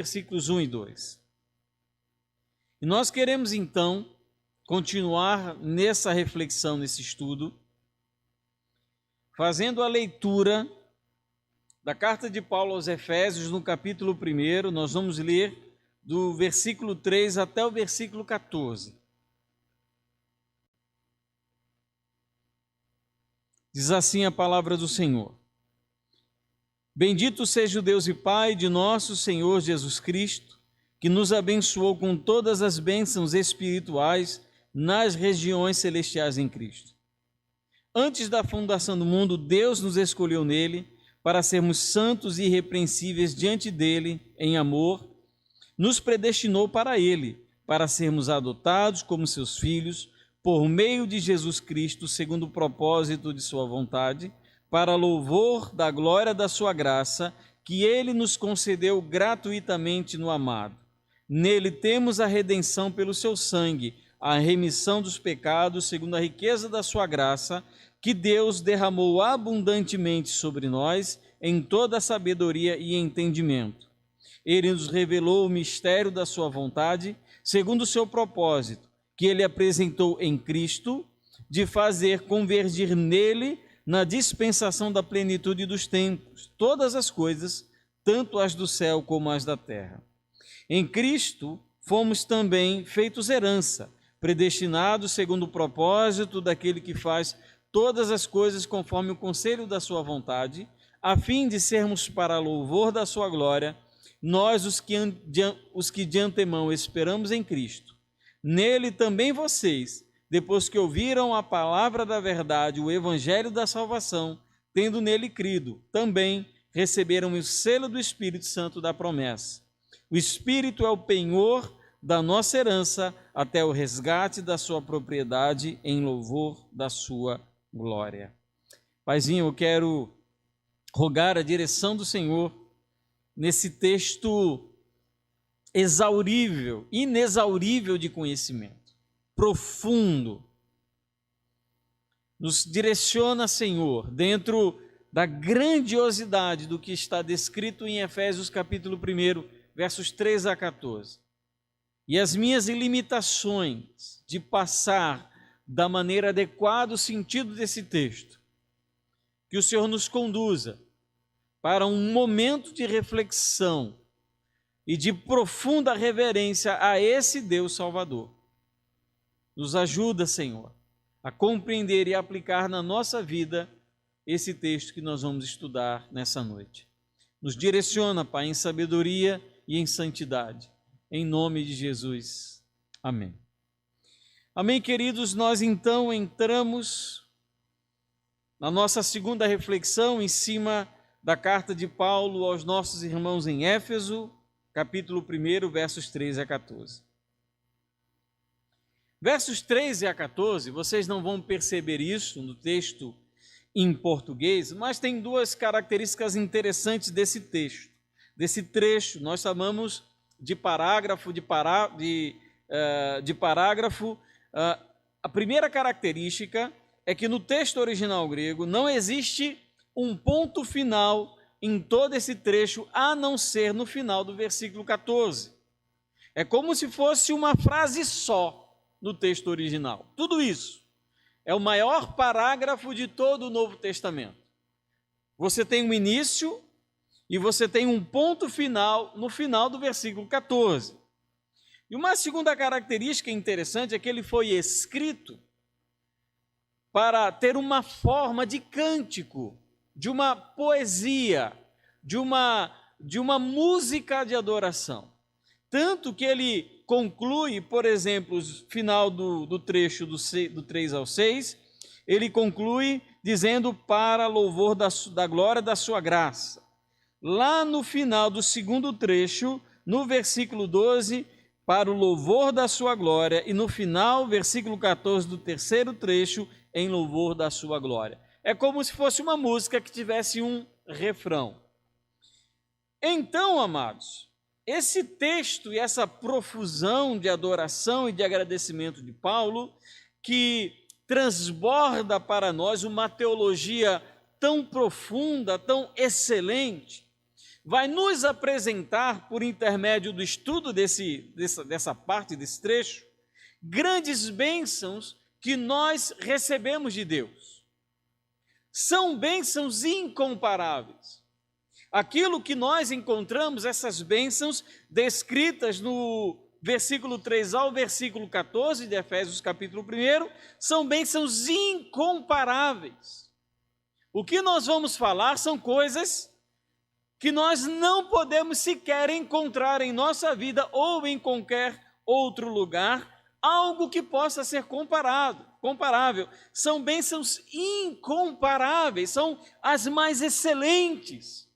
versículos 1 e 2. E nós queremos então continuar nessa reflexão, nesse estudo, fazendo a leitura da carta de Paulo aos Efésios, no capítulo 1, nós vamos ler do versículo 3 até o versículo 14. Diz assim a palavra do Senhor: Bendito seja o Deus e Pai de nosso Senhor Jesus Cristo, que nos abençoou com todas as bênçãos espirituais nas regiões celestiais em Cristo. Antes da fundação do mundo, Deus nos escolheu nele para sermos santos e irrepreensíveis diante dele em amor, nos predestinou para ele, para sermos adotados como seus filhos, por meio de Jesus Cristo, segundo o propósito de sua vontade, para louvor da glória da sua graça, que ele nos concedeu gratuitamente no amado. Nele temos a redenção pelo seu sangue, a remissão dos pecados, segundo a riqueza da sua graça, que Deus derramou abundantemente sobre nós, em toda a sabedoria e entendimento. Ele nos revelou o mistério da sua vontade, segundo o seu propósito, que ele apresentou em Cristo, de fazer convergir nele, na dispensação da plenitude dos tempos, todas as coisas, tanto as do céu como as da terra. Em Cristo fomos também feitos herança, predestinados segundo o propósito daquele que faz todas as coisas conforme o conselho da sua vontade, a fim de sermos para louvor da sua glória, nós os que de antemão esperamos em Cristo. Nele também vocês, depois que ouviram a palavra da verdade, o evangelho da salvação, tendo nele crido, também receberam o selo do Espírito Santo da promessa. O Espírito é o penhor da nossa herança até o resgate da sua propriedade em louvor da sua glória. Paizinho, eu quero rogar a direção do Senhor nesse texto exaurível, inexaurível de conhecimento, profundo. Nos direciona, Senhor, dentro da grandiosidade do que está descrito em Efésios capítulo 1, versos 3 a 14. E as minhas limitações de passar da maneira adequada o sentido desse texto, que o Senhor nos conduza para um momento de reflexão e de profunda reverência a esse Deus Salvador. Nos ajuda, Senhor, a compreender e aplicar na nossa vida esse texto que nós vamos estudar nessa noite. Nos direciona, Pai, em sabedoria e em santidade. Em nome de Jesus. Amém. Amém, queridos. Nós então entramos na nossa segunda reflexão em cima da carta de Paulo aos nossos irmãos em Éfeso, capítulo 1, versos 13 a 14. Versos 13 a 14, vocês não vão perceber isso no texto em português, mas tem duas características interessantes desse texto, desse trecho. Nós chamamos de parágrafo, parágrafo. A primeira característica é que no texto original grego não existe um ponto final em todo esse trecho, a não ser no final do versículo 14. É como se fosse uma frase só no texto original. Tudo isso é o maior parágrafo de todo o Novo Testamento. Você tem um início e você tem um ponto final no final do versículo 14. E uma segunda característica interessante é que ele foi escrito para ter uma forma de cântico, de uma poesia, de uma música de adoração. Tanto que ele conclui, por exemplo, o final do trecho do 3 ao 6, ele conclui dizendo para louvor da glória da sua graça. Lá no final do segundo trecho, no versículo 12, para o louvor da sua glória, e no final, versículo 14 do terceiro trecho, em louvor da sua glória. É como se fosse uma música que tivesse um refrão. Então, amados, esse texto e essa profusão de adoração e de agradecimento de Paulo, que transborda para nós uma teologia tão profunda, tão excelente, vai nos apresentar, por intermédio do estudo dessa parte, desse trecho, grandes bênçãos que nós recebemos de Deus. São bênçãos incomparáveis. Aquilo que nós encontramos, essas bênçãos descritas no versículo 3 ao versículo 14 de Efésios capítulo 1, são bênçãos incomparáveis. O que nós vamos falar são coisas que nós não podemos sequer encontrar em nossa vida ou em qualquer outro lugar, algo que possa ser comparável. São bênçãos incomparáveis, são as mais excelentes,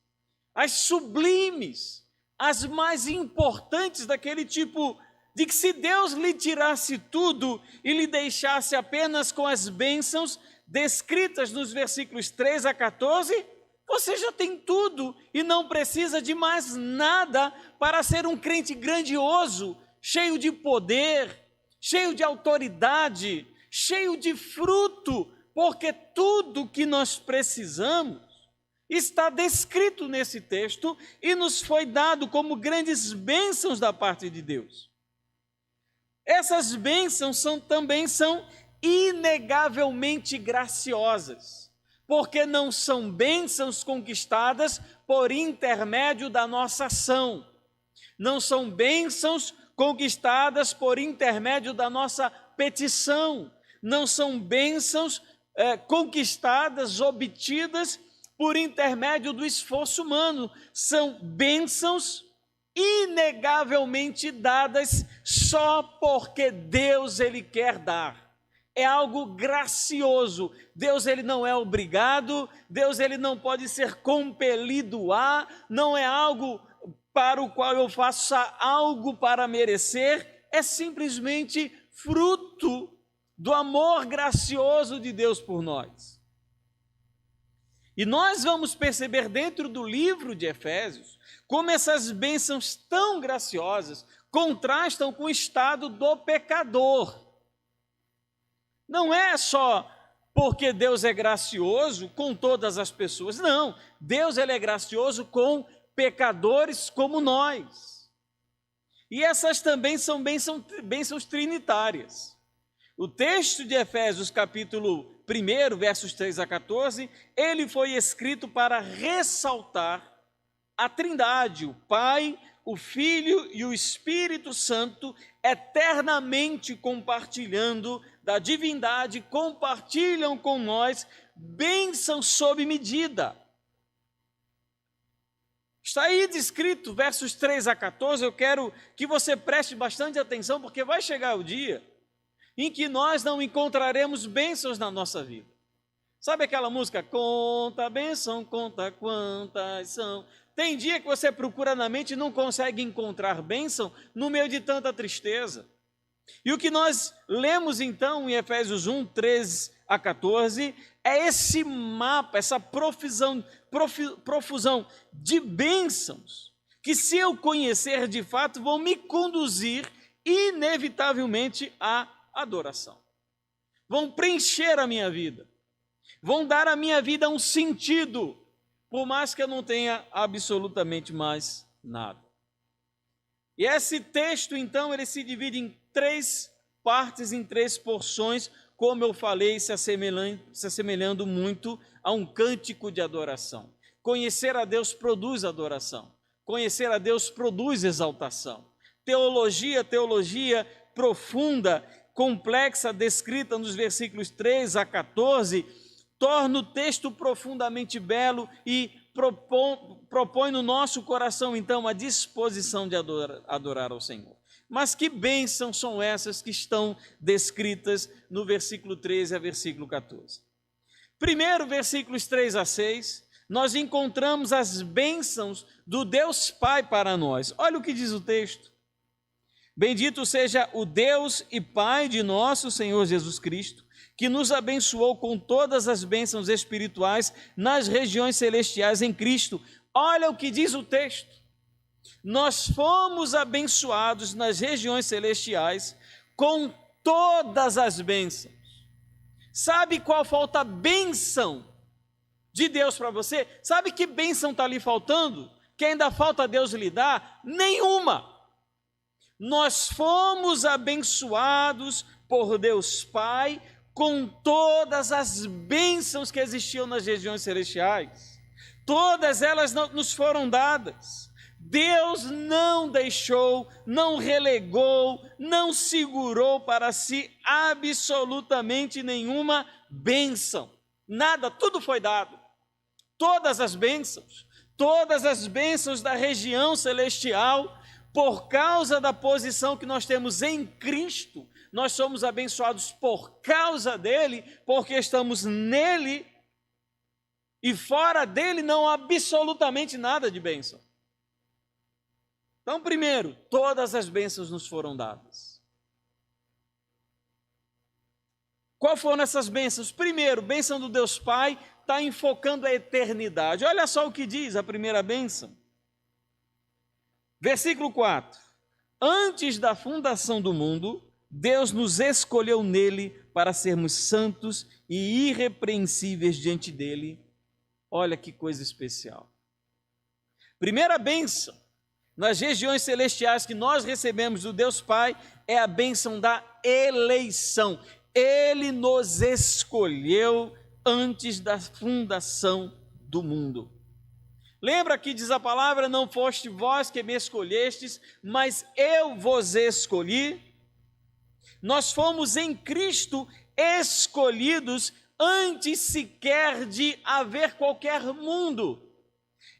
as sublimes, as mais importantes, daquele tipo de que se Deus lhe tirasse tudo e lhe deixasse apenas com as bênçãos descritas nos versículos 3 a 14, você já tem tudo e não precisa de mais nada para ser um crente grandioso, cheio de poder, cheio de autoridade, cheio de fruto, porque tudo que nós precisamos está descrito nesse texto e nos foi dado como grandes bênçãos da parte de Deus. Essas bênçãos também são inegavelmente graciosas, porque não são bênçãos conquistadas por intermédio da nossa ação, não são bênçãos conquistadas por intermédio da nossa petição, não são bênçãos conquistadas, obtidas por intermédio do esforço humano, são bênçãos inegavelmente dadas só porque Deus ele quer dar. É algo gracioso. Deus ele não é obrigado, Deus ele não pode ser compelido a, não é algo para o qual eu faça algo para merecer, é simplesmente fruto do amor gracioso de Deus por nós. E nós vamos perceber dentro do livro de Efésios como essas bênçãos tão graciosas contrastam com o estado do pecador. Não é só porque Deus é gracioso com todas as pessoas, não. Deus ele é gracioso com pecadores como nós. E essas também são bênçãos trinitárias. O texto de Efésios capítulo 1, versos 3 a 14, ele foi escrito para ressaltar a Trindade, o Pai, o Filho e o Espírito Santo, eternamente compartilhando da divindade, compartilham com nós bênçãos sob medida. Está aí descrito, versos 3 a 14, eu quero que você preste bastante atenção, porque vai chegar o dia em que nós não encontraremos bênçãos na nossa vida. Sabe aquela música? Conta a bênção, conta quantas são. Tem dia que você procura na mente e não consegue encontrar bênção no meio de tanta tristeza. E o que nós lemos então em Efésios 1, 13 a 14, é esse mapa, essa profusão de bênçãos, que se eu conhecer de fato, vão me conduzir inevitavelmente à adoração. Vão preencher a minha vida, vão dar à minha vida um sentido, por mais que eu não tenha absolutamente mais nada. E esse texto, então, ele se divide em 3 partes, em 3 porções, como eu falei, se assemelhando muito a um cântico de adoração. Conhecer a Deus produz adoração. Conhecer a Deus produz exaltação. Teologia profunda, complexa, descrita nos versículos 3 a 14, torna o texto profundamente belo e propõe no nosso coração, então, a disposição de adorar ao Senhor. Mas que bênçãos são essas que estão descritas no versículo 13 a versículo 14? Primeiro, versículos 3 a 6, nós encontramos as bênçãos do Deus Pai para nós. Olha o que diz o texto. Bendito seja o Deus e Pai de nosso Senhor Jesus Cristo, que nos abençoou com todas as bênçãos espirituais nas regiões celestiais em Cristo. Olha o que diz o texto. Nós fomos abençoados nas regiões celestiais com todas as bênçãos. Sabe qual falta bênção de Deus para você? Sabe que bênção está ali faltando? que ainda falta Deus lhe dar? Nenhuma. Nós fomos abençoados por Deus Pai com todas as bênçãos que existiam nas regiões celestiais. Todas elas nos foram dadas. Deus não deixou, não relegou, não segurou para si absolutamente nenhuma bênção. Nada, tudo foi dado. Todas as bênçãos da região celestial, por causa da posição que nós temos em Cristo, nós somos abençoados por causa dele, porque estamos nele, e fora dele não há absolutamente nada de bênção. Então, primeiro, todas as bênçãos nos foram dadas. Qual foram essas bênçãos? Primeiro, bênção do Deus Pai, está enfocando a eternidade. Olha só o que diz a primeira bênção. Versículo 4. Antes da fundação do mundo, Deus nos escolheu nele para sermos santos e irrepreensíveis diante dele. Olha que coisa especial. Primeira bênção nas regiões celestiais que nós recebemos do Deus Pai é a bênção da eleição. Ele nos escolheu antes da fundação do mundo. Lembra que diz a palavra, não foste vós que me escolhestes, mas eu vos escolhi. Nós fomos em Cristo escolhidos antes sequer de haver qualquer mundo.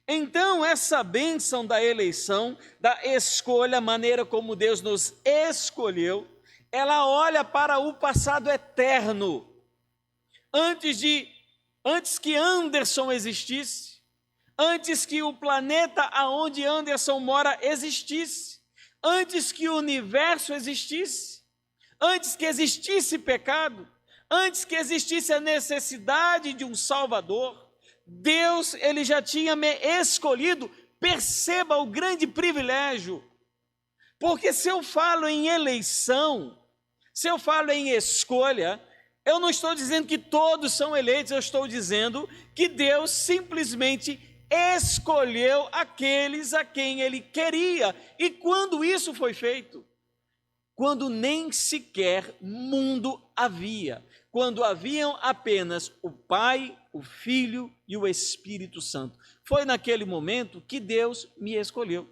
Então, essa bênção da eleição, da escolha, a maneira como Deus nos escolheu, ela olha para o passado eterno. Antes que Anderson existisse, antes que o planeta aonde Anderson mora existisse, antes que o universo existisse, antes que existisse pecado, antes que existisse a necessidade de um Salvador, Deus, ele já tinha me escolhido. Perceba o grande privilégio, porque se eu falo em eleição, se eu falo em escolha, eu não estou dizendo que todos são eleitos, eu estou dizendo que Deus simplesmente escolheu aqueles a quem ele queria. E quando isso foi feito? Quando nem sequer mundo havia, quando haviam apenas o Pai, o Filho e o Espírito Santo. Foi naquele momento que Deus me escolheu.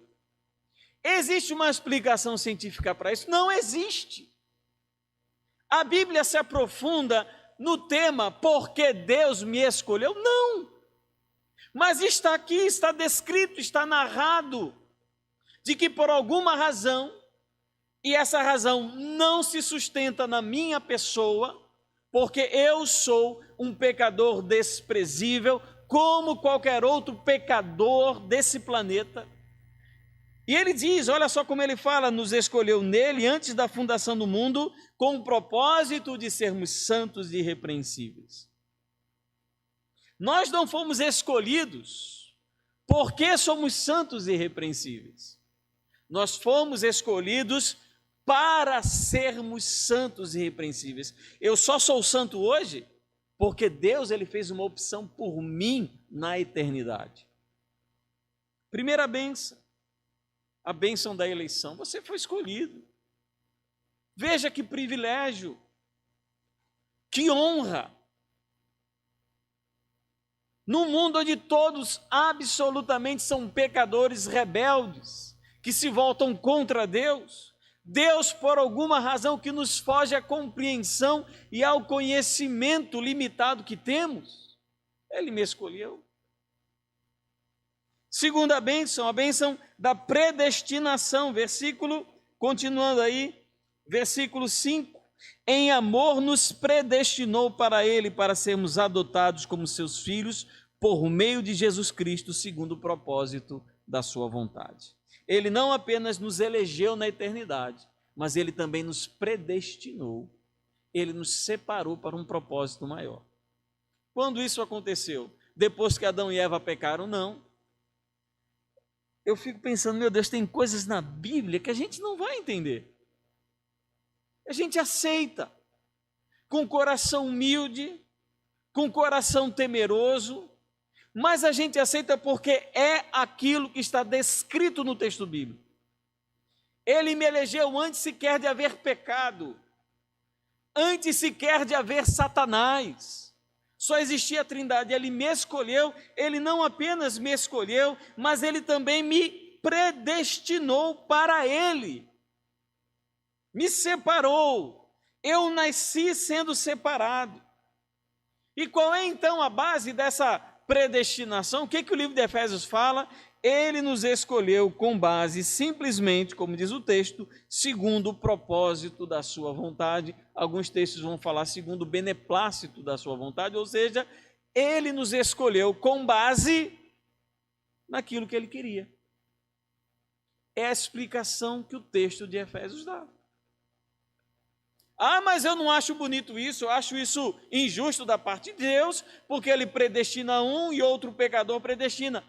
Existe uma explicação científica para isso? Não existe. A Bíblia se aprofunda no tema por que Deus me escolheu? Não. Mas está aqui, está descrito, está narrado, de que por alguma razão, e essa razão não se sustenta na minha pessoa, porque eu sou um pecador desprezível, como qualquer outro pecador desse planeta. E ele diz, olha só como ele fala, nos escolheu nele antes da fundação do mundo, com o propósito de sermos santos e irrepreensíveis. Nós não fomos escolhidos porque somos santos e irrepreensíveis. Nós fomos escolhidos para sermos santos e irrepreensíveis. Eu só sou santo hoje porque Deus ele fez uma opção por mim na eternidade. Primeira bênção, a bênção da eleição. Você foi escolhido. Veja que privilégio, que honra. Num mundo onde todos absolutamente são pecadores rebeldes, que se voltam contra Deus, Deus, por alguma razão que nos foge à compreensão e ao conhecimento limitado que temos, ele me escolheu. Segunda bênção, a bênção da predestinação, continuando aí, versículo 5. Em amor nos predestinou para ele, para sermos adotados como seus filhos, por meio de Jesus Cristo, segundo o propósito da sua vontade. Ele não apenas nos elegeu na eternidade, mas ele também nos predestinou. Ele nos separou para um propósito maior. Quando isso aconteceu? Depois que Adão e Eva pecaram? Não. Eu fico pensando, meu Deus, tem coisas na Bíblia que a gente não vai entender. A gente aceita, com coração humilde, com coração temeroso, mas a gente aceita porque é aquilo que está descrito no texto bíblico. Ele me elegeu antes sequer de haver pecado, antes sequer de haver Satanás. Só existia a Trindade, ele me escolheu, ele não apenas me escolheu, mas ele também me predestinou para ele. Me separou, eu nasci sendo separado. E qual é então a base dessa predestinação? O que o livro de Efésios fala? Ele nos escolheu com base simplesmente, como diz o texto, segundo o propósito da sua vontade. Alguns textos vão falar segundo o beneplácito da sua vontade, ou seja, ele nos escolheu com base naquilo que ele queria. É a explicação que o texto de Efésios dá. Ah, mas eu não acho bonito isso, eu acho isso injusto da parte de Deus, porque ele predestina um e outro pecador predestina.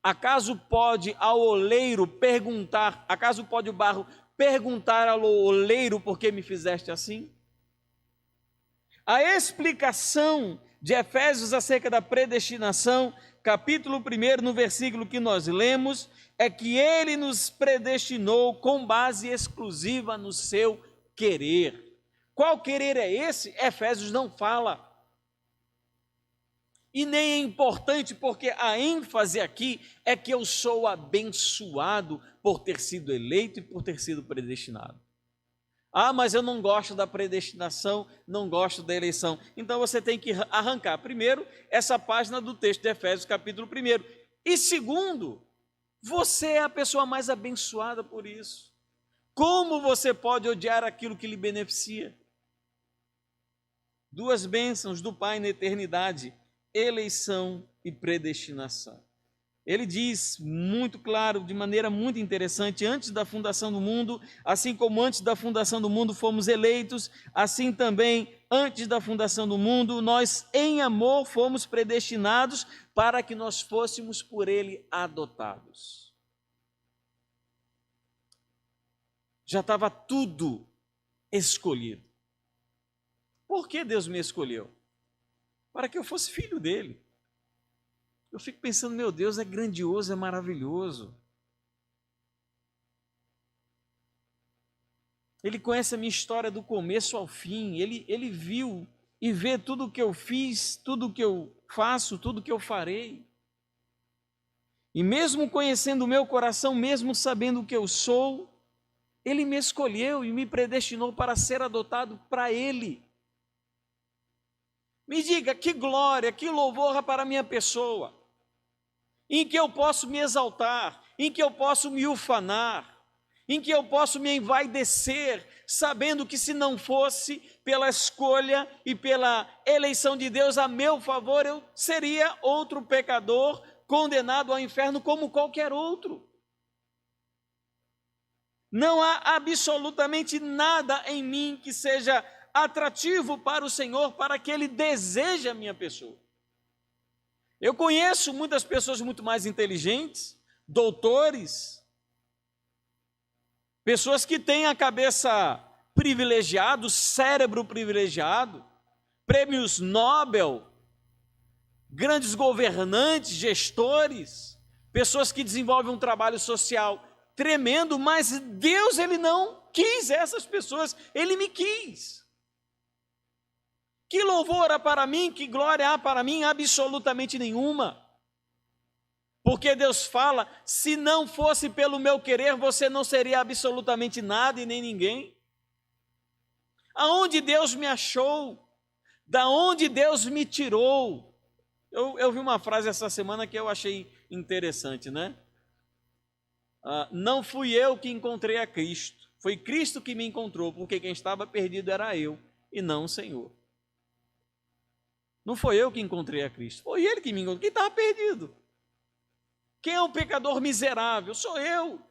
Acaso pode ao oleiro perguntar, acaso pode o barro perguntar ao oleiro por que me fizeste assim? A explicação de Efésios acerca da predestinação, capítulo 1, no versículo que nós lemos, é que ele nos predestinou com base exclusiva no seu querer. Qual querer é esse? Efésios não fala. E nem é importante, porque a ênfase aqui é que eu sou abençoado por ter sido eleito e por ter sido predestinado. Ah, mas eu não gosto da predestinação, não gosto da eleição. Então você tem que arrancar, primeiro, essa página do texto de Efésios, capítulo 1. E segundo, você é a pessoa mais abençoada por isso. Como você pode odiar aquilo que lhe beneficia? Duas bênçãos do Pai na eternidade: eleição e predestinação. Ele diz muito claro, de maneira muito interessante, antes da fundação do mundo, assim como antes da fundação do mundo fomos eleitos, assim também antes da fundação do mundo, nós em amor fomos predestinados para que nós fôssemos por ele adotados. Já estava tudo escolhido. Por que Deus me escolheu? Para que eu fosse filho dele. Eu fico pensando, meu Deus, é grandioso, é maravilhoso. Ele conhece a minha história do começo ao fim, ele viu e vê tudo o que eu fiz, tudo o que eu faço, tudo o que eu farei. E mesmo conhecendo o meu coração, mesmo sabendo o que eu sou, ele me escolheu e me predestinou para ser adotado para ele. Me diga, que glória, que louvor para a minha pessoa, em que eu posso me exaltar, em que eu posso me ufanar, em que eu posso me envaidecer, sabendo que se não fosse pela escolha e pela eleição de Deus a meu favor, eu seria outro pecador condenado ao inferno como qualquer outro. Não há absolutamente nada em mim que seja atrativo para o Senhor, para que Ele deseje a minha pessoa. Eu conheço muitas pessoas muito mais inteligentes, doutores, pessoas que têm a cabeça privilegiada, o cérebro privilegiado, prêmios Nobel, grandes governantes, gestores, pessoas que desenvolvem um trabalho social tremendo, mas Deus, Ele não quis essas pessoas, Ele me quis. Que louvor há para mim, que glória há para mim? Absolutamente nenhuma. Porque Deus fala, se não fosse pelo meu querer, você não seria absolutamente nada e nem ninguém. Aonde Deus me achou? Da onde Deus me tirou? Eu vi uma frase essa semana que eu achei interessante, né? Não fui eu que encontrei a Cristo, foi Cristo que me encontrou, porque quem estava perdido era eu e não o Senhor. Não foi eu que encontrei a Cristo, foi Ele que me encontrou. Quem estava perdido? Quem é o pecador miserável? Sou eu.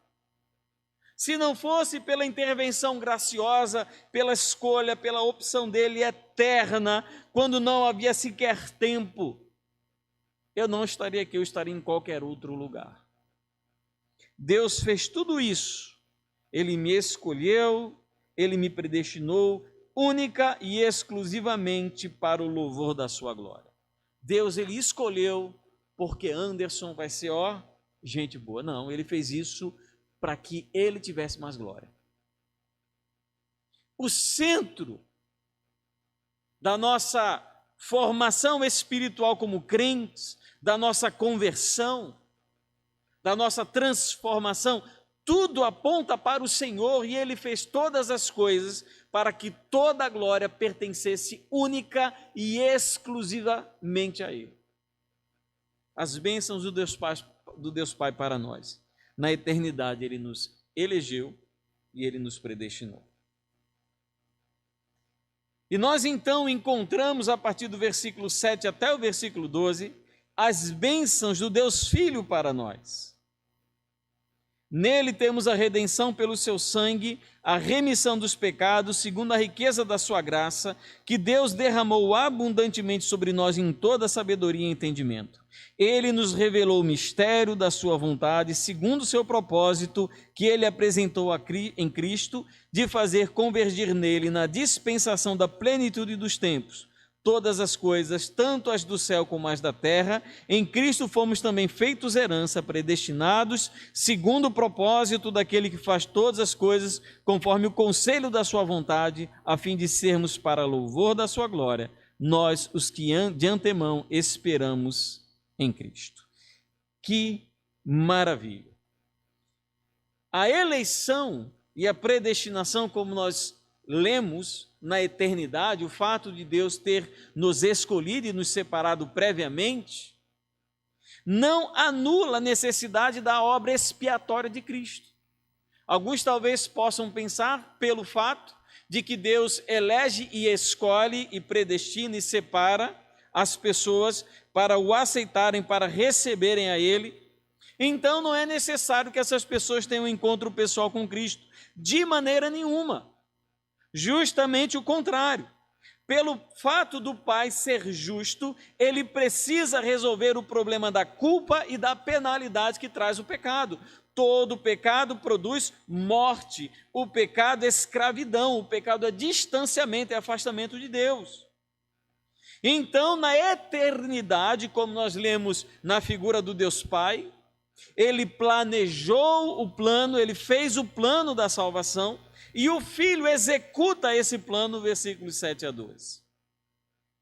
Se não fosse pela intervenção graciosa, pela escolha, pela opção dele eterna, quando não havia sequer tempo, eu não estaria aqui, eu estaria em qualquer outro lugar. Deus fez tudo isso. Ele me escolheu, Ele me predestinou, única e exclusivamente para o louvor da sua glória. Deus, Ele escolheu porque Anderson vai ser, ó, gente boa. Não, ele fez isso para que ele tivesse mais glória. O centro da nossa formação espiritual como crentes, da nossa conversão, da nossa transformação, tudo aponta para o Senhor, e Ele fez todas as coisas para que toda a glória pertencesse única e exclusivamente a Ele. As bênçãos do Deus Pai para nós. Na eternidade Ele nos elegeu e Ele nos predestinou. E nós então encontramos, a partir do versículo 7 até o versículo 12, as bênçãos do Deus Filho para nós. Nele temos a redenção pelo seu sangue, a remissão dos pecados, segundo a riqueza da sua graça, que Deus derramou abundantemente sobre nós em toda sabedoria e entendimento. Ele nos revelou o mistério da sua vontade, segundo o seu propósito, que ele apresentou em Cristo, de fazer convergir nele, na dispensação da plenitude dos tempos, todas as coisas, tanto as do céu como as da terra. Em Cristo fomos também feitos herança, predestinados, segundo o propósito daquele que faz todas as coisas, conforme o conselho da sua vontade, a fim de sermos para louvor da sua glória, nós, os que de antemão esperamos em Cristo. Que maravilha! A eleição e a predestinação, como nós lemos na eternidade, o fato de Deus ter nos escolhido e nos separado previamente, não anula a necessidade da obra expiatória de Cristo. Alguns talvez possam pensar, pelo fato de que Deus elege e escolhe e predestina e separa as pessoas para o aceitarem, para receberem a Ele, então não é necessário que essas pessoas tenham um encontro pessoal com Cristo, de maneira nenhuma. Justamente o contrário. Pelo fato do Pai ser justo, Ele precisa resolver o problema da culpa e da penalidade que traz o pecado. Todo pecado produz morte, o pecado é escravidão, o pecado é distanciamento, é afastamento de Deus. Então, na eternidade, como nós lemos na figura do Deus Pai, Ele planejou o plano, Ele fez o plano da salvação, e o Filho executa esse plano, versículos 7 a 12.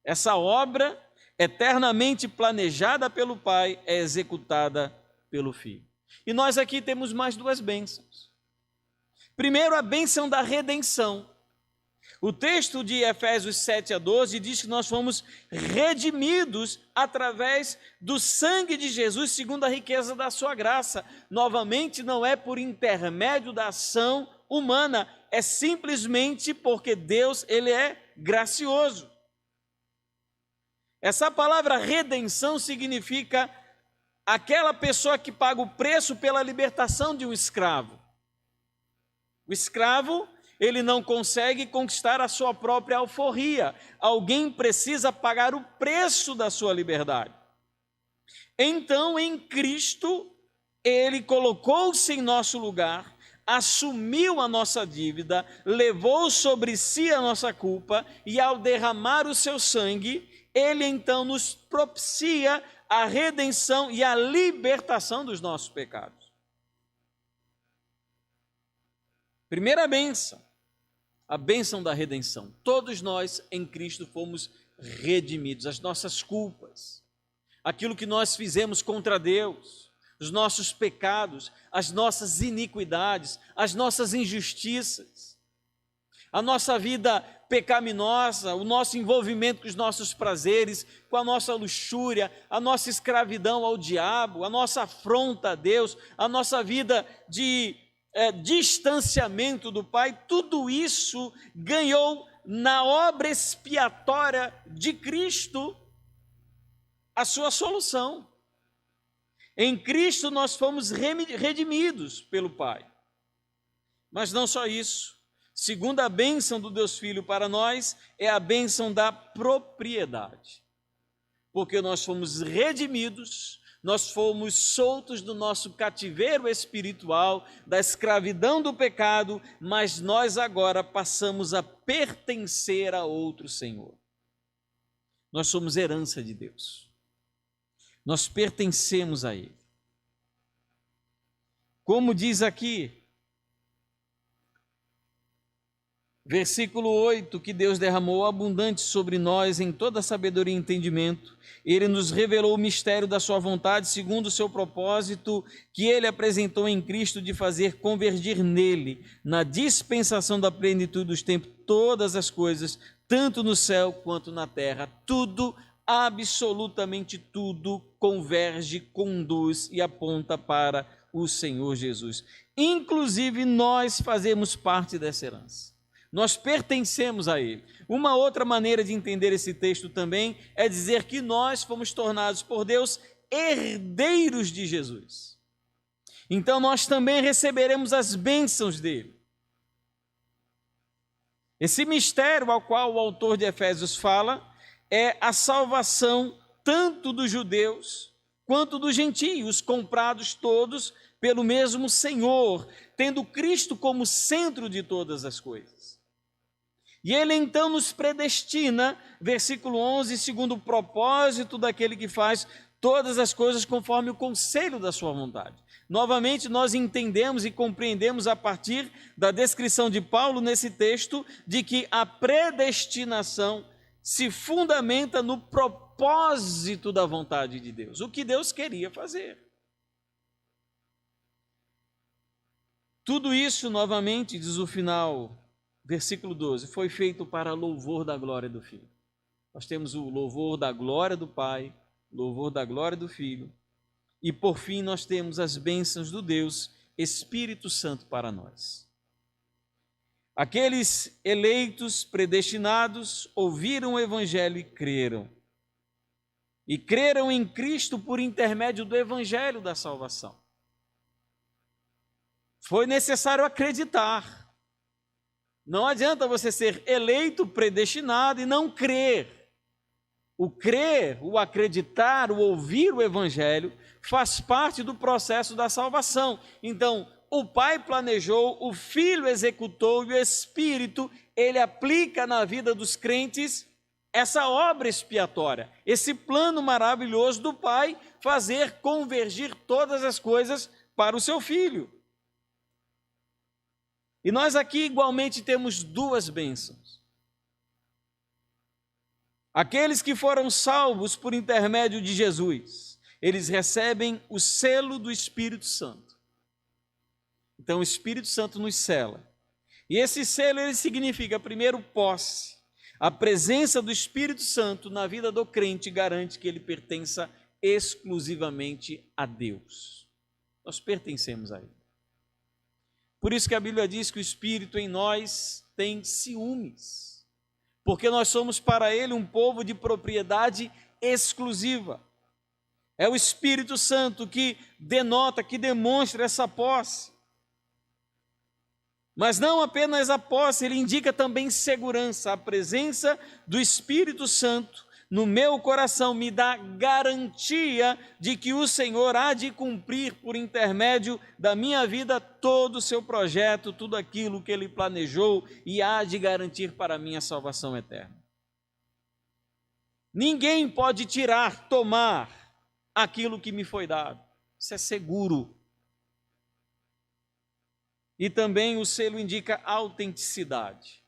Essa obra, eternamente planejada pelo Pai, é executada pelo Filho. E nós aqui temos mais duas bênçãos. Primeiro, a bênção da redenção. O texto de Efésios 7 a 12 diz que nós fomos redimidos através do sangue de Jesus, segundo a riqueza da sua graça. Novamente, não é por intermédio da ação humana, é simplesmente porque Deus, Ele é gracioso. Essa palavra redenção significa aquela pessoa que paga o preço pela libertação de um escravo. O escravo, ele não consegue conquistar a sua própria alforria. Alguém precisa pagar o preço da sua liberdade. Então, em Cristo, Ele colocou-se em nosso lugar, assumiu a nossa dívida, levou sobre si a nossa culpa, e ao derramar o seu sangue, Ele então nos propicia a redenção e a libertação dos nossos pecados. Primeira bênção, a bênção da redenção. Todos nós em Cristo fomos redimidos, as nossas culpas, aquilo que nós fizemos contra Deus, os nossos pecados, as nossas iniquidades, as nossas injustiças, a nossa vida pecaminosa, o nosso envolvimento com os nossos prazeres, com a nossa luxúria, a nossa escravidão ao diabo, a nossa afronta a Deus, a nossa vida de distanciamento do Pai, tudo isso ganhou na obra expiatória de Cristo a sua solução. Em Cristo nós fomos redimidos pelo Pai. Mas não só isso. Segunda bênção do Deus Filho para nós é a bênção da propriedade. Porque nós fomos redimidos, nós fomos soltos do nosso cativeiro espiritual, da escravidão do pecado, mas nós agora passamos a pertencer a outro Senhor. Nós somos herança de Deus. Nós pertencemos a Ele. Como diz aqui, versículo 8, que Deus derramou abundante sobre nós em toda sabedoria e entendimento. Ele nos revelou o mistério da sua vontade, segundo o seu propósito, que ele apresentou em Cristo de fazer convergir nele, na dispensação da plenitude dos tempos, todas as coisas, tanto no céu quanto na terra. Tudo, absolutamente tudo, converge, conduz e aponta para o Senhor Jesus. Inclusive, nós fazemos parte dessa herança. Nós pertencemos a Ele. Uma outra maneira de entender esse texto também é dizer que nós fomos tornados por Deus herdeiros de Jesus. Então nós também receberemos as bênçãos dele. Esse mistério ao qual o autor de Efésios fala é a salvação tanto dos judeus quanto dos gentios, comprados todos pelo mesmo Senhor, tendo Cristo como centro de todas as coisas. E ele então nos predestina, versículo 11, segundo o propósito daquele que faz todas as coisas conforme o conselho da sua vontade. Novamente, nós entendemos e compreendemos a partir da descrição de Paulo nesse texto, de que a predestinação se fundamenta no propósito da vontade de Deus, o que Deus queria fazer. Tudo isso, novamente, diz o final, versículo 12, foi feito para louvor da glória do Filho. Nós temos o louvor da glória do Pai, louvor da glória do Filho, e por fim nós temos as bênçãos do Deus Espírito Santo para nós. Aqueles eleitos, predestinados, ouviram o Evangelho e creram. E creram em Cristo por intermédio do Evangelho da salvação. Foi necessário acreditar. Não adianta você ser eleito, predestinado e não crer. O crer, o acreditar, o ouvir o Evangelho faz parte do processo da salvação. Então, o Pai planejou, o Filho executou e o Espírito, ele aplica na vida dos crentes essa obra expiatória, esse plano maravilhoso do Pai fazer convergir todas as coisas para o seu Filho. E nós aqui igualmente temos duas bênçãos. Aqueles que foram salvos por intermédio de Jesus, eles recebem o selo do Espírito Santo. Então o Espírito Santo nos sela. E esse selo ele significa, primeiro, posse. A presença do Espírito Santo na vida do crente garante que ele pertença exclusivamente a Deus. Nós pertencemos a Ele. Por isso que a Bíblia diz que o Espírito em nós tem ciúmes, porque nós somos para Ele um povo de propriedade exclusiva. É o Espírito Santo que denota, que demonstra essa posse. Mas não apenas a posse, ele indica também segurança. A presença do Espírito Santo no meu coração me dá garantia de que o Senhor há de cumprir por intermédio da minha vida todo o seu projeto, tudo aquilo que Ele planejou e há de garantir para mim a salvação eterna. Ninguém pode tirar, tomar aquilo que me foi dado. Isso é seguro. E também o selo indica autenticidade.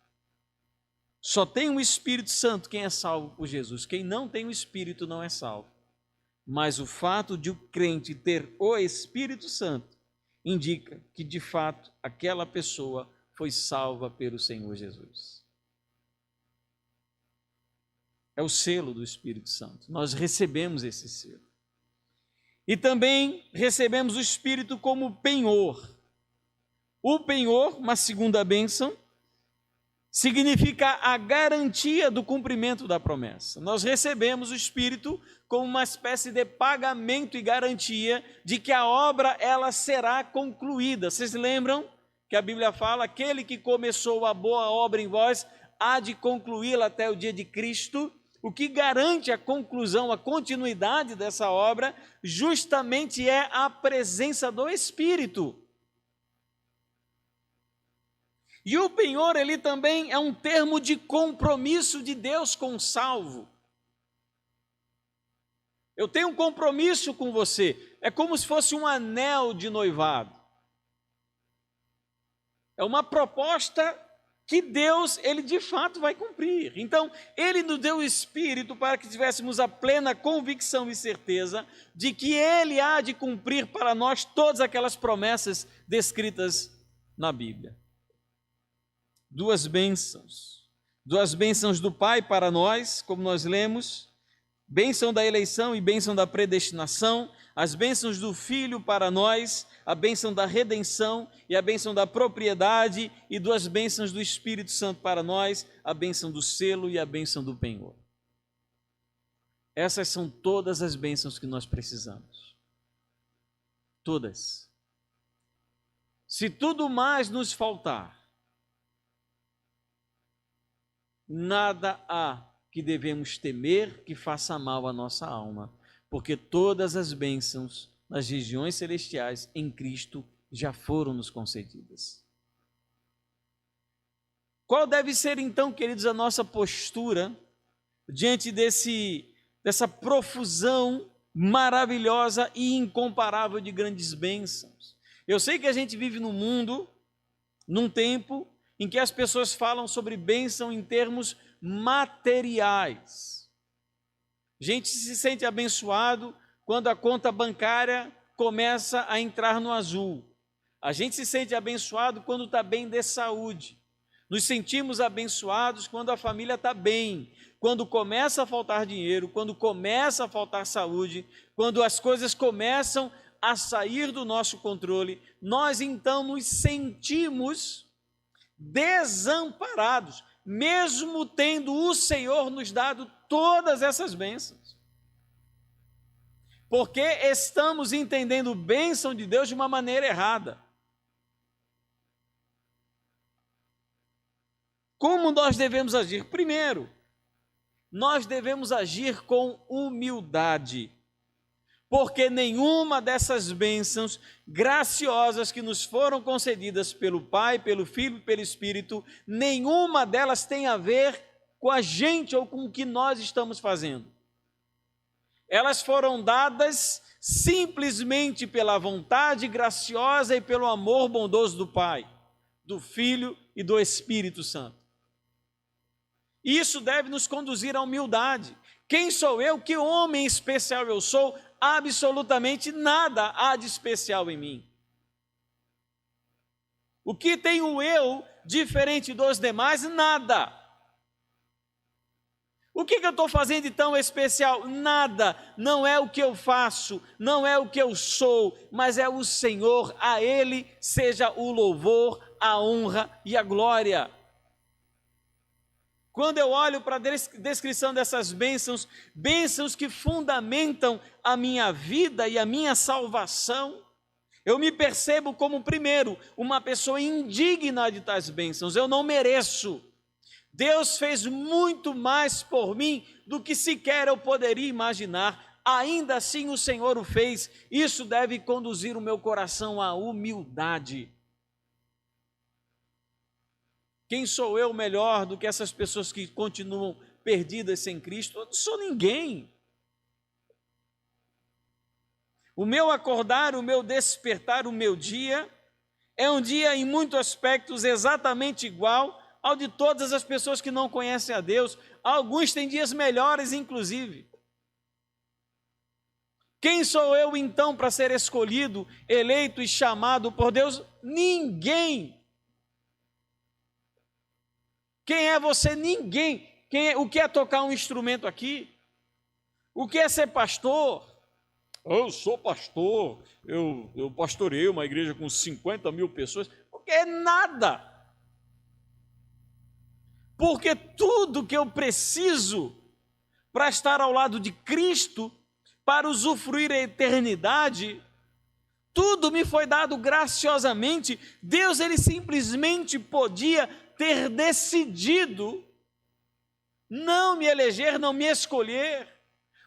Só tem o Espírito Santo quem é salvo por Jesus. Quem não tem o Espírito não é salvo. Mas o fato de o crente ter o Espírito Santo indica que, de fato, aquela pessoa foi salva pelo Senhor Jesus. É o selo do Espírito Santo. Nós recebemos esse selo. E também recebemos o Espírito como penhor. O penhor, uma segunda bênção, significa a garantia do cumprimento da promessa. Nós recebemos o Espírito como uma espécie de pagamento e garantia de que a obra ela será concluída. Vocês lembram que a Bíblia fala, aquele que começou a boa obra em vós, há de concluí-la até o dia de Cristo. O que garante a conclusão, a continuidade dessa obra, justamente é a presença do Espírito. E o penhor, ele também é um termo de compromisso de Deus com o salvo. Eu tenho um compromisso com você. É como se fosse um anel de noivado. É uma proposta que Deus, Ele de fato vai cumprir. Então, Ele nos deu o Espírito para que tivéssemos a plena convicção e certeza de que Ele há de cumprir para nós todas aquelas promessas descritas na Bíblia. Duas bênçãos do Pai para nós, como nós lemos, bênção da eleição e bênção da predestinação, as bênçãos do Filho para nós, a bênção da redenção e a bênção da propriedade, e duas bênçãos do Espírito Santo para nós, a bênção do selo e a bênção do penhor. Essas são todas as bênçãos que nós precisamos. Todas. Se tudo mais nos faltar, nada há que devemos temer que faça mal à nossa alma, porque todas as bênçãos nas regiões celestiais em Cristo já foram nos concedidas. Qual deve ser então, queridos, a nossa postura diante dessa profusão maravilhosa e incomparável de grandes bênçãos? Eu sei que a gente vive num mundo, num tempo em que as pessoas falam sobre bênção em termos materiais. A gente se sente abençoado quando a conta bancária começa a entrar no azul. A gente se sente abençoado quando está bem de saúde. Nos sentimos abençoados quando a família está bem, quando começa a faltar dinheiro, quando começa a faltar saúde, quando as coisas começam a sair do nosso controle, nós então nos sentimos desamparados, mesmo tendo o Senhor nos dado todas essas bênçãos. Porque estamos entendendo bênção de Deus de uma maneira errada. Como nós devemos agir? Primeiro, nós devemos agir com humildade, porque nenhuma dessas bênçãos graciosas que nos foram concedidas pelo Pai, pelo Filho e pelo Espírito, nenhuma delas tem a ver com a gente ou com o que nós estamos fazendo. Elas foram dadas simplesmente pela vontade graciosa e pelo amor bondoso do Pai, do Filho e do Espírito Santo. Isso deve nos conduzir à humildade. Quem sou eu? Que homem especial eu sou? Absolutamente nada há de especial em mim. O que tenho eu diferente dos demais? Nada. O que eu estou fazendo de tão especial? Nada. Não é o que eu faço, não é o que eu sou, mas é o Senhor. A Ele seja o louvor, a honra e a glória. Quando eu olho para a descrição dessas bênçãos, bênçãos que fundamentam a minha vida e a minha salvação, eu me percebo como, primeiro, uma pessoa indigna de tais bênçãos. Eu não mereço. Deus fez muito mais por mim do que sequer eu poderia imaginar. Ainda assim o Senhor o fez. Isso deve conduzir o meu coração à humildade. Quem sou eu melhor do que essas pessoas que continuam perdidas sem Cristo? Eu não sou ninguém. O meu acordar, o meu despertar, o meu dia, é um dia em muitos aspectos exatamente igual ao de todas as pessoas que não conhecem a Deus. Alguns têm dias melhores, inclusive. Quem sou eu então para ser escolhido, eleito e chamado por Deus? Ninguém. Quem é você? Ninguém. O que é tocar um instrumento aqui? O que é ser pastor? Eu sou pastor, eu pastoreei uma igreja com 50 mil pessoas. O que é nada? Porque tudo que eu preciso para estar ao lado de Cristo, para usufruir a eternidade, tudo me foi dado graciosamente. Deus, Ele simplesmente podia ter decidido não me eleger, não me escolher,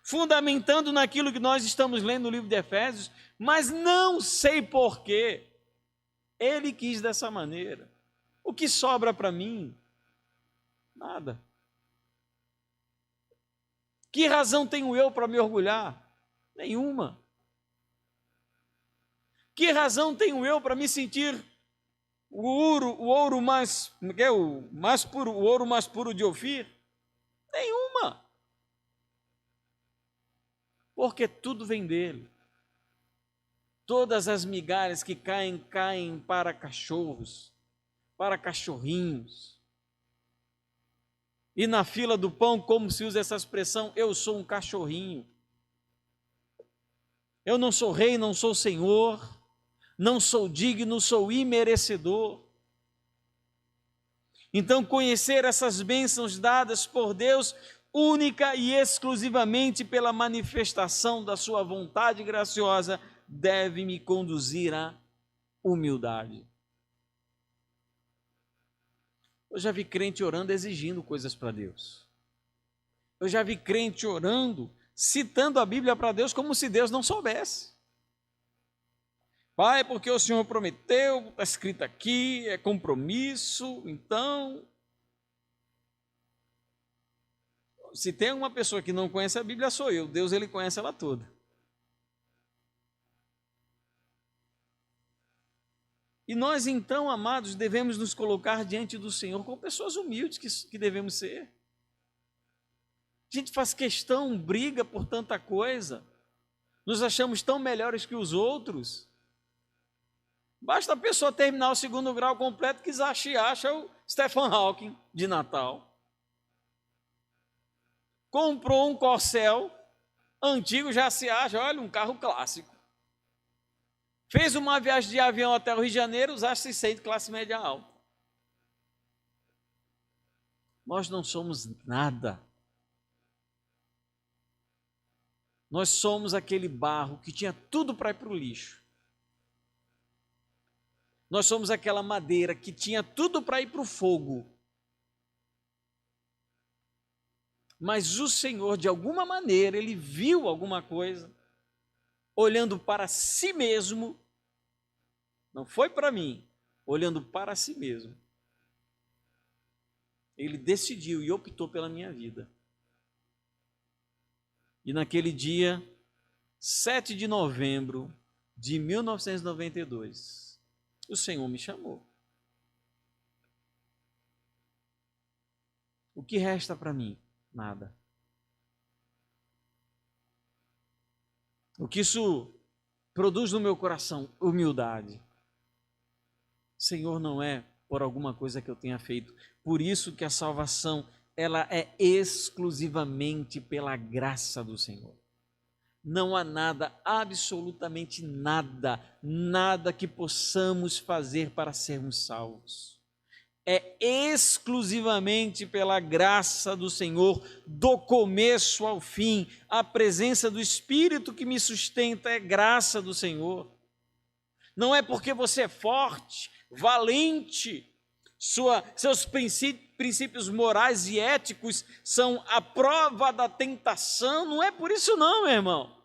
fundamentando naquilo que nós estamos lendo no livro de Efésios, mas não sei porquê. Ele quis dessa maneira. O que sobra para mim? Nada. Que razão tenho eu para me orgulhar? Nenhuma. Que razão tenho eu para me sentir o ouro mais puro, o ouro mais puro de Ofir? Nenhuma. Porque tudo vem dele. Todas as migalhas que caem, caem para cachorros, para cachorrinhos. E na fila do pão, como se usa essa expressão, eu sou um cachorrinho. Eu não sou rei, não sou senhor, não sou digno, sou imerecedor. Então, conhecer essas bênçãos dadas por Deus, única e exclusivamente pela manifestação da sua vontade graciosa, deve me conduzir à humildade. Eu já vi crente orando exigindo coisas para Deus. Eu já vi crente orando, citando a Bíblia para Deus como se Deus não soubesse. Pai, porque o Senhor prometeu, está escrito aqui, é compromisso, então... Se tem uma pessoa que não conhece a Bíblia, sou eu. Deus, ele conhece ela toda. E nós, então, amados, devemos nos colocar diante do Senhor como pessoas humildes que devemos ser. A gente faz questão, briga por tanta coisa, nos achamos tão melhores que os outros. Basta a pessoa terminar o 2º grau completo que acha o Stephen Hawking de Natal. Comprou um Corcel antigo, já se acha, olha, um carro clássico. Fez uma viagem de avião até o Rio de Janeiro, já se sente classe média alta. Nós não somos nada. Nós somos aquele barro que tinha tudo para ir para o lixo. Nós somos aquela madeira que tinha tudo para ir para o fogo. Mas o Senhor, de alguma maneira, ele viu alguma coisa, olhando para si mesmo, não foi para mim, olhando para si mesmo. Ele decidiu e optou pela minha vida. E naquele dia, 7 de novembro de 1992, o Senhor me chamou. O que resta para mim? Nada. O que isso produz no meu coração? Humildade. Senhor, não é por alguma coisa que eu tenha feito. Por isso que a salvação, ela é exclusivamente pela graça do Senhor. Não há nada, absolutamente nada, nada que possamos fazer para sermos salvos. É exclusivamente pela graça do Senhor, do começo ao fim. A presença do Espírito que me sustenta é graça do Senhor. Não é porque você é forte, valente, seus princípios morais e éticos são a prova da tentação. Não é por isso não, meu irmão.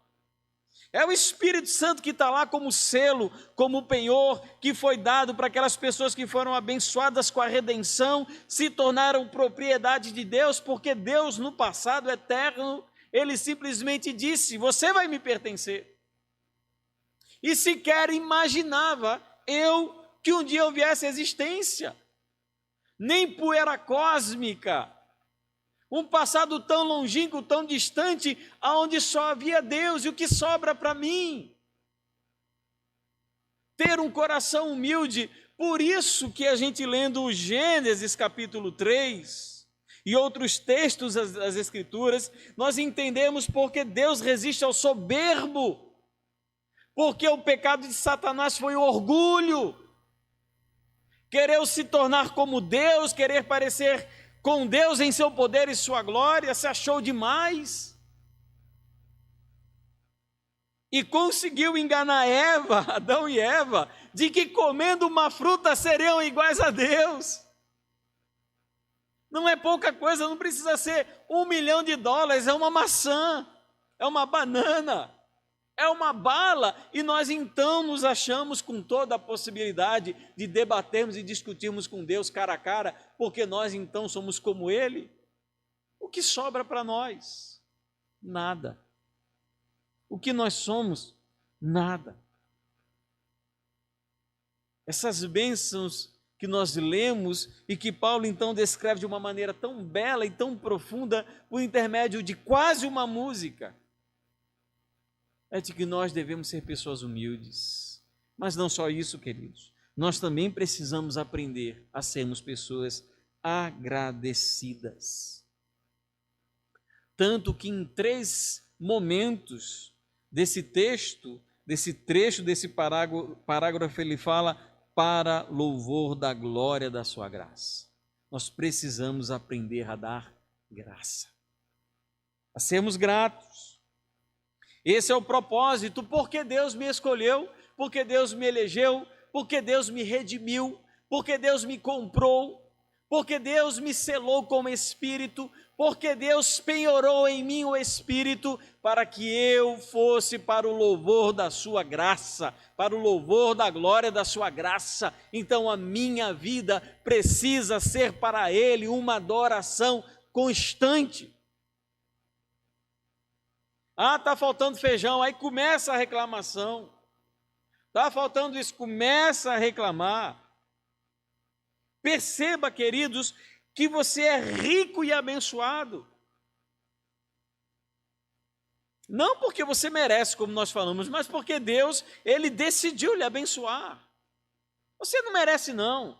É o Espírito Santo que está lá como selo, como penhor, que foi dado para aquelas pessoas que foram abençoadas com a redenção, se tornaram propriedade de Deus, porque Deus, no passado eterno, ele simplesmente disse: você vai me pertencer. E sequer imaginava eu que um dia eu viesse à existência, nem poeira cósmica, um passado tão longínquo, tão distante, aonde só havia Deus. E o que sobra para mim? Ter um coração humilde. Por isso que a gente, lendo o Gênesis capítulo 3 e outros textos das Escrituras, nós entendemos porque Deus resiste ao soberbo, porque o pecado de Satanás foi o orgulho, querer se tornar como Deus, querer parecer com Deus em seu poder e sua glória, se achou demais. E conseguiu enganar Adão e Eva, de que comendo uma fruta seriam iguais a Deus. Não é pouca coisa, não precisa ser $1 milhão, é uma maçã, é uma banana, é uma bala, e nós então nos achamos com toda a possibilidade de debatermos e discutirmos com Deus cara a cara, porque nós então somos como Ele. O que sobra para nós? Nada. O que nós somos? Nada. Essas bênçãos que nós lemos e que Paulo então descreve de uma maneira tão bela e tão profunda por intermédio de quase uma música, é de que nós devemos ser pessoas humildes. Mas não só isso, queridos. Nós também precisamos aprender a sermos pessoas agradecidas. Tanto que em 3 momentos desse texto, desse trecho, desse parágrafo, ele fala para louvor da glória da sua graça. Nós precisamos aprender a dar graça, a sermos gratos. Esse é o propósito, porque Deus me escolheu, porque Deus me elegeu, porque Deus me redimiu, porque Deus me comprou, porque Deus me selou como Espírito, porque Deus penhorou em mim o Espírito para que eu fosse para o louvor da sua graça, para o louvor da glória da sua graça. Então a minha vida precisa ser para Ele uma adoração constante. Ah, está faltando feijão, aí começa a reclamação. Está faltando isso, começa a reclamar. Perceba, queridos, que você é rico e abençoado. Não porque você merece, como nós falamos, mas porque Deus, Ele decidiu lhe abençoar. Você não merece, não.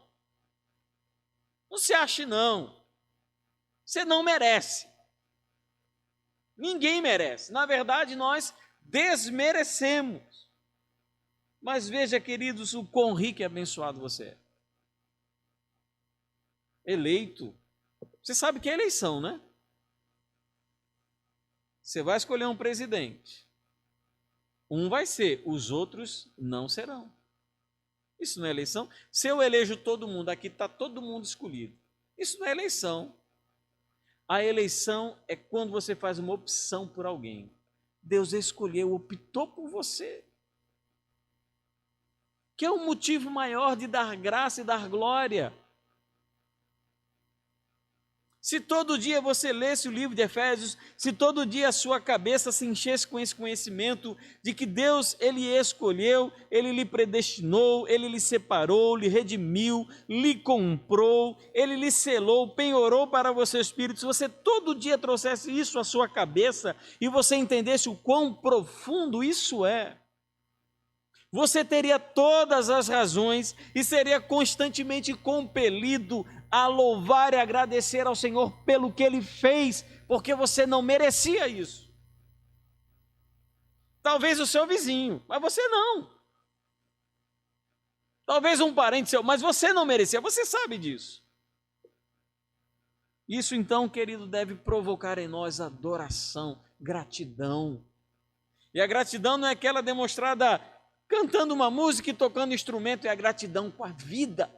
Não se ache, não. Você não merece. Ninguém merece. Na verdade, nós desmerecemos. Mas veja, queridos, o quão rico e abençoado você é. Eleito. Você sabe que é eleição, né? Você vai escolher um presidente. Um vai ser, os outros não serão. Isso não é eleição? Se eu elejo todo mundo, aqui está todo mundo escolhido. Isso não é eleição. A eleição é quando você faz uma opção por alguém. Deus escolheu, optou por você. Que é um motivo maior de dar graça e dar glória. Se todo dia você lesse o livro de Efésios, se todo dia a sua cabeça se enchesse com esse conhecimento de que Deus, Ele escolheu, Ele lhe predestinou, Ele lhe separou, lhe redimiu, lhe comprou, Ele lhe selou, penhorou para você o Espírito, se você todo dia trouxesse isso à sua cabeça e você entendesse o quão profundo isso é, você teria todas as razões e seria constantemente compelido a louvar e agradecer ao Senhor pelo que Ele fez, porque você não merecia isso. Talvez o seu vizinho, mas você não. Talvez um parente seu, mas você não merecia, você sabe disso. Isso então, querido, deve provocar em nós adoração, gratidão. E a gratidão não é aquela demonstrada cantando uma música e tocando instrumento, é a gratidão com a vida.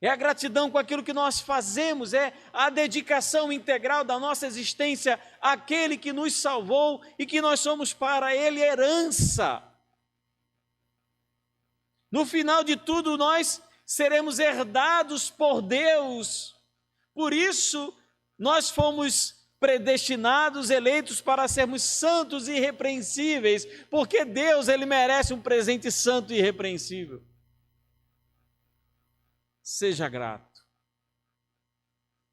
É a gratidão com aquilo que nós fazemos, é a dedicação integral da nossa existência àquele que nos salvou e que nós somos para Ele herança. No final de tudo, nós seremos herdados por Deus. Por isso, nós fomos predestinados, eleitos para sermos santos e irrepreensíveis, porque Deus, Ele merece um presente santo e irrepreensível. Seja grato.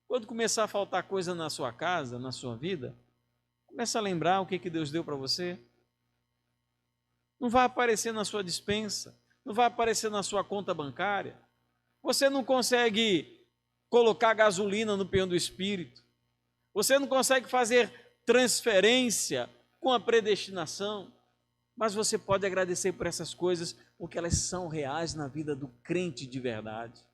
Quando começar a faltar coisa na sua casa, na sua vida, comece a lembrar o que Deus deu para você. Não vai aparecer na sua despensa, não vai aparecer na sua conta bancária. Você não consegue colocar gasolina no peão do Espírito. Você não consegue fazer transferência com a predestinação. Mas você pode agradecer por essas coisas, porque elas são reais na vida do crente de verdade.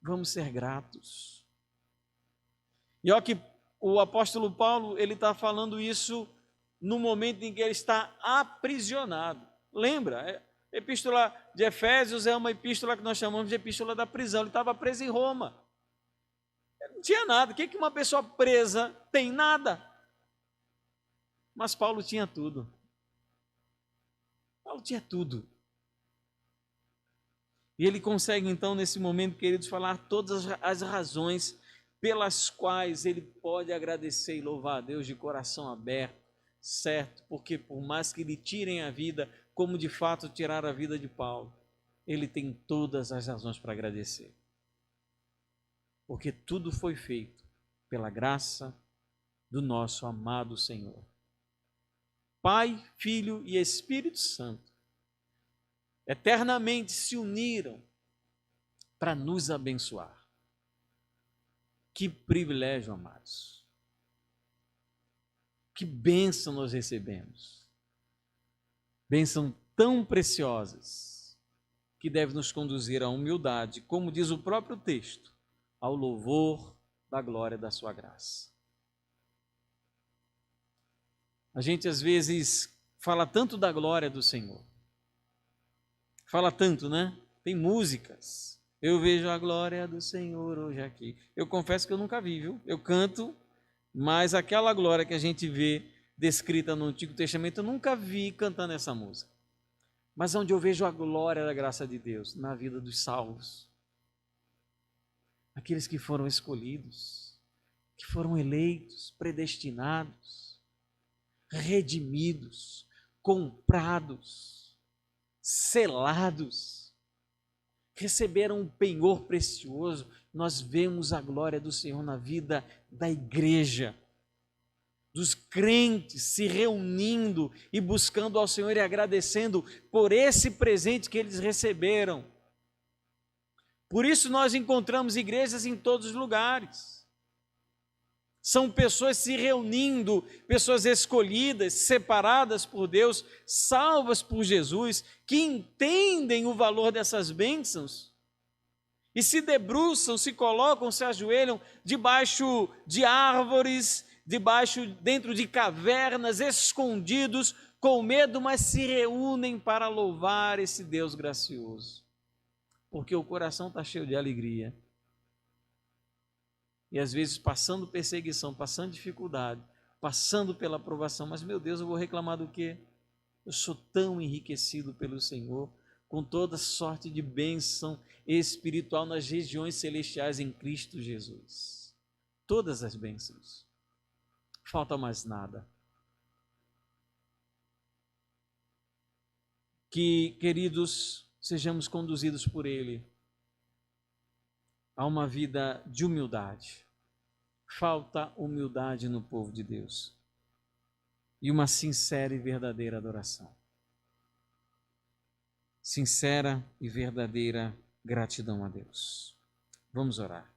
Vamos ser gratos. E olha que o apóstolo Paulo, ele está falando isso no momento em que ele está aprisionado. Lembra? A epístola de Efésios é uma epístola que nós chamamos de epístola da prisão. Ele estava preso em Roma. Ele não tinha nada. O que uma pessoa presa tem? Nada. Mas Paulo tinha tudo. Paulo tinha tudo. E ele consegue, então, nesse momento, queridos, falar todas as razões pelas quais ele pode agradecer e louvar a Deus de coração aberto, certo? Porque por mais que lhe tirem a vida, como de fato tiraram a vida de Paulo, ele tem todas as razões para agradecer. Porque tudo foi feito pela graça do nosso amado Senhor. Pai, Filho e Espírito Santo eternamente se uniram para nos abençoar. Que privilégio, amados. Que bênção nós recebemos. Bênção tão preciosas que deve nos conduzir à humildade, como diz o próprio texto, ao louvor da glória da sua graça. A gente às vezes fala tanto da glória do Senhor. Fala tanto, né? Tem músicas. Eu vejo a glória do Senhor hoje aqui. Eu confesso que eu nunca vi, viu? Eu canto, mas aquela glória que a gente vê descrita no Antigo Testamento, eu nunca vi cantando essa música. Mas onde eu vejo a glória da graça de Deus? Na vida dos salvos. Aqueles que foram escolhidos, que foram eleitos, predestinados, redimidos, comprados, selados, receberam um penhor precioso. Nós vemos a glória do Senhor na vida da igreja, dos crentes se reunindo e buscando ao Senhor e agradecendo por esse presente que eles receberam. Por isso nós encontramos igrejas em todos os lugares. São pessoas se reunindo, pessoas escolhidas, separadas por Deus, salvas por Jesus, que entendem o valor dessas bênçãos e se debruçam, se colocam, se ajoelham debaixo de árvores, dentro de cavernas, escondidos, com medo, mas se reúnem para louvar esse Deus gracioso, porque o coração está cheio de alegria. E às vezes passando perseguição, passando dificuldade, passando pela provação. Mas, meu Deus, eu vou reclamar do quê? Eu sou tão enriquecido pelo Senhor, com toda sorte de bênção espiritual nas regiões celestiais em Cristo Jesus. Todas as bênçãos. Falta mais nada. Que, queridos, sejamos conduzidos por Ele a uma vida de humildade. Falta humildade no povo de Deus. E uma sincera e verdadeira adoração. Sincera e verdadeira gratidão a Deus. Vamos orar.